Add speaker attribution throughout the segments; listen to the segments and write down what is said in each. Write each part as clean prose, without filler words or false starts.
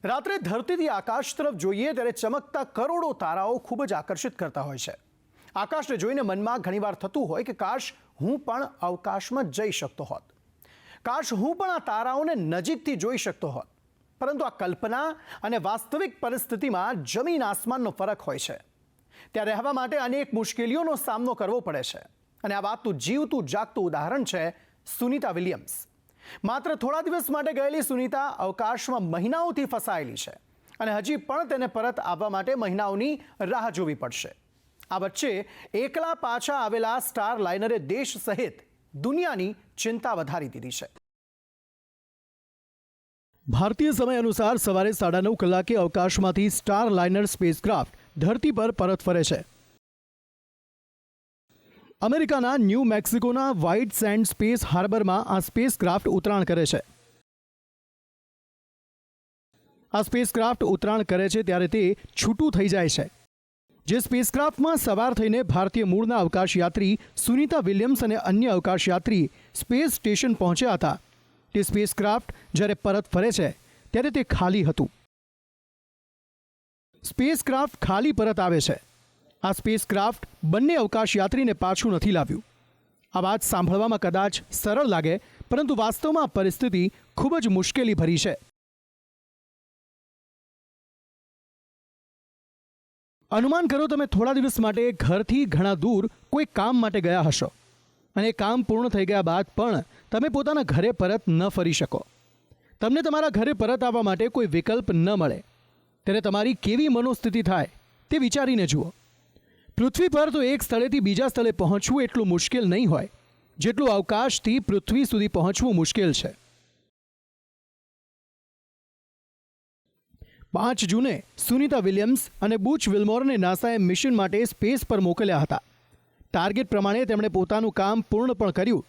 Speaker 1: રાત્રે ધરતીથી આકાશ તરફ જોઈએ ત્યારે ચમકતા કરોડો તારાઓ ખૂબ જ આકર્ષિત કરતા હોય છે. આકાશને જોઈને મનમાં ઘણીવાર થતું હોય કે કાશ હું પણ અવકાશમાં જઈ શકતો હોત, કાશ હું પણ આ તારાઓને નજીકથી જોઈ શકતો હોત. પરંતુ આ કલ્પના અને વાસ્તવિક પરિસ્થિતિમાં જમીન આસમાનનો ફરક હોય છે. ત્યાં રહેવા માટે અનેક મુશ્કેલીઓનો સામનો કરવો પડે છે અને આ વાતનું જીવતું જાગતું ઉદાહરણ છે સુનીતા વિલિયમ્સ. માત્ર થોડા દિવસ માટે ગયેલી સુનીતા અવકાશમાં મહિનાઓથી ફસાયેલી છે અને હજી પણ તેને પરત આવવા માટે મહિનાઓની રાહ જોવી પડશે. આ વચ્ચે એકલા પાછા આવેલા સ્ટાર લાઇનરે દેશ સહિત દુનિયાની ચિંતા વધારી દીધી છે. ભારતીય સમય અનુસાર સવારે 9:30 કલાકે અવકાશમાંથી સ્ટાર લાઇનર સ્પેસક્રાફ્ટ ધરતી પર પરત ફરે છે. અમેરિકાના ન્યૂ મેક્સિકોના વ્હાઇટ સેન્ડ સ્પેસ હાર્બરમાં આ સ્પેસક્રાફ્ટ ઉતરાણ કરે છે. આ સ્પેસક્રાફ્ટ ઉતરાણ કરે છે ત્યારે તે છૂટું થઈ જાય છે. જે સ્પેસક્રાફ્ટમાં સવાર થઈને ભારતીય મૂળના અવકાશયાત્રી સુનીતા વિલિયમ્સ અને અન્ય અવકાશયાત્રી સ્પેસ સ્ટેશન પહોંચ્યા હતા, તે સ્પેસક્રાફ્ટ જ્યારે પરત ફરે છે ત્યારે તે ખાલી હતું. સ્પેસક્રાફ્ટ ખાલી પરત આવે છે. આ સ્પેસક્રાફ્ટ બંને અવકાશયાત્રીને પાછું નથી લાવ્યું. આ વાત સાંભળવામાં કદાચ સરળ લાગે, પરંતુ વાસ્તવમાં પરિસ્થિતિ ખૂબ જ મુશ્કેલી ભરી છે. અનુમાન કરો તમે થોડા દિવસ માટે ઘરથી ઘણા દૂર કોઈ કામ માટે ગયા હશો અને કામ પૂર્ણ થઈ ગયા બાદ પણ તમે પોતાના ઘરે પરત ન ફરી શકો. તમને તમારા ઘરે પરત આવવા માટે કોઈ વિકલ્પ ન મળે ત્યારે તમારી કેવી મનોસ્થિતિ થાય તે વિચારીને જુઓ. પૃથ્વી પર તો એક સ્થળેથી બીજા સ્થળે પહોંચવું એટલું મુશ્કેલ નહીં હોય જેટલું અવકાશથી પૃથ્વી સુધી પહોંચવું મુશ્કેલ છે. 5 જૂને સુનીતા વિલિયમ્સ અને બુચ વિલ્મોરને નાસાએ મિશન માટે સ્પેસ પર મોકલ્યા હતા. ટાર્ગેટ પ્રમાણે તેમણે પોતાનું કામ પૂર્ણ પણ કર્યું,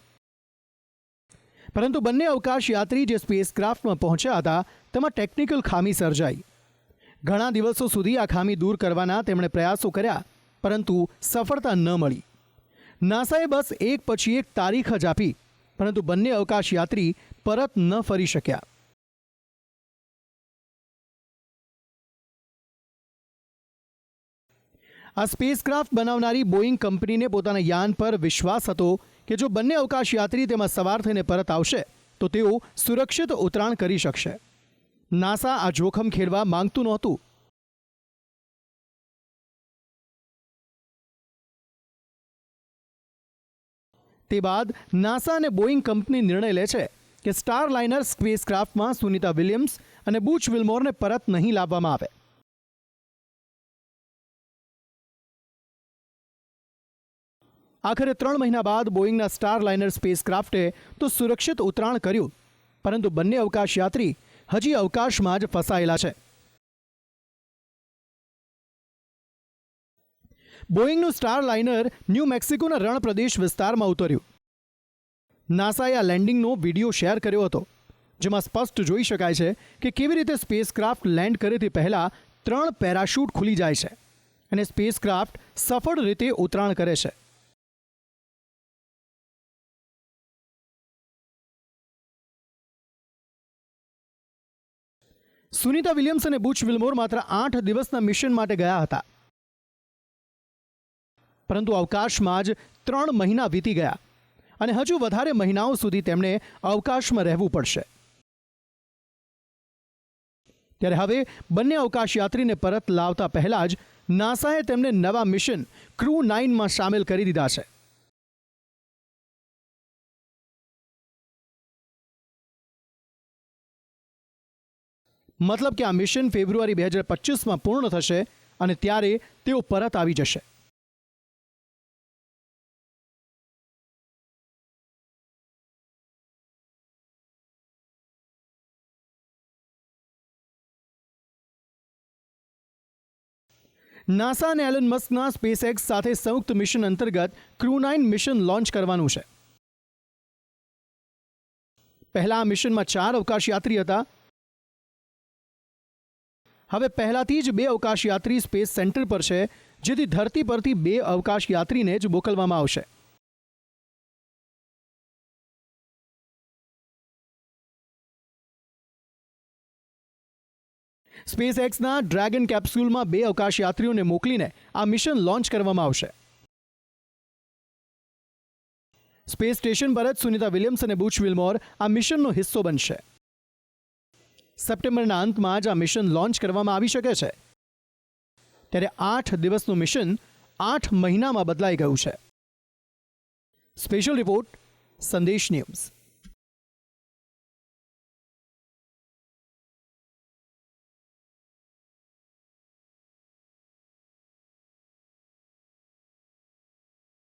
Speaker 1: પરંતુ બંને અવકાશયાત્રી જે સ્પેસક્રાફ્ટમાં પહોંચ્યા હતા તેમાં ટેકનિકલ ખામી સર્જાઈ. ઘણા દિવસો સુધી આ ખામી દૂર કરવાના તેમણે પ્રયાસો કર્યા, પરંતુ સફળતા ન મળી. નાસાએ બસ એક પછી એક તારીખ જ આપી, પરંતુ બંને અવકાશયાત્રી પરત ન ફરી શક્યા. આ સ્પેસક્રાફ્ટ બનાવનારી બોઇંગ કંપનીને પોતાના યાન પર વિશ્વાસ હતો કે જો બંને અવકાશયાત્રી તેમાં સવાર થઈને પરત આવશે તો તેઓ સુરક્ષિત ઉતરાણ કરી શકશે. નાસા આ જોખમ ખેડવા માંગતું નહોતું. તે બાદ નાસા અને બોઇંગ કંપની નિર્ણય લે છે કે સ્ટાર લાઇનર સ્પેસક્રાફ્ટમાં સુનીતા વિલિયમ્સ અને બુચ વિલ્મોરને પરત નહીં લાવવામાં આવે. આખરે 3 મહિના બાદ બોઇંગના સ્ટાર લાઇનર સ્પેસક્રાફ્ટે તો સુરક્ષિત ઉતરાણ કર્યું, પરંતુ બંને અવકાશયાત્રી હજી અવકાશમાં જ ફસાયેલા છે. બોઇંગનું સ્ટાર લાઇનર ન્યૂ મેક્સિકોના રણ પ્રદેશ વિસ્તારમાં ઉતર્યું. નાસાએ આ લેન્ડિંગનો વિડીયો શેર કર્યો હતો, જેમાં સ્પષ્ટ જોઈ શકાય છે કે કેવી રીતે સ્પેસક્રાફ્ટ લેન્ડ કરે તે પહેલાં 3 પેરાશૂટ ખુલી જાય છે અને સ્પેસક્રાફ્ટ સફળ રીતે ઉતરાણ કરે છે. સુનીતા વિલિયમ્સ અને બુચ વિલ્મોર માત્ર 8 દિવસના મિશન માટે ગયા હતા, પરંતુ અવકાશમાં જ 3 મહિના વીતી ગયા અને હજુ વધારે મહિનાઓ સુધી તેમણે અવકાશમાં રહેવું પડશે. ત્યારે હવે બંને અવકાશયાત્રીને પરત લાવતા પહેલા જ નાસાએ તેમને નવા મિશન ક્રૂ 9માં સામેલ કરી દીધા છે. મતલબ કે આ મિશન ફેબ્રુઆરી 2025માં પૂર્ણ થશે અને ત્યારે તેઓ પરત આવી જશે. નાસા અને એલન મસ્કના સ્પેસએક્સ સાથે સંયુક્ત મિશન અંતર્ગત ક્રૂ 9 મિશન લોન્ચ કરવાનું છે. પહેલા આ મિશનમાં 4 અવકાશયાત્રી હતા. હવે પહેલાથી જ 2 અવકાશયાત્રી સ્પેસ સેન્ટર પર છે, જેથી ધરતી પરથી 2 અવકાશયાત્રીને જ મોકલવામાં આવશે. સ્પેસ એક્સના ડ્રેગન કેપ્સ્યુલમાં 2 અવકાશ યાત્રીઓને મોકલીને આ મિશન લોન્ચ કરવામાં આવશે. સ્પેસ સ્ટેશન પર જ સુનિતા વિલિયમ્સ અને બુચ વિલ્મોર આ મિશનનો હિસ્સો બનશે. સપ્ટેમ્બરના અંતમાં જ આ મિશન લોન્ચ કરવામાં આવી શકે છે. ત્યારે 8 દિવસનું મિશન 8 મહિનામાં બદલાઈ ગયું છે. સ્પેશિયલ રિપોર્ટ, સંદેશ ન્યૂઝ.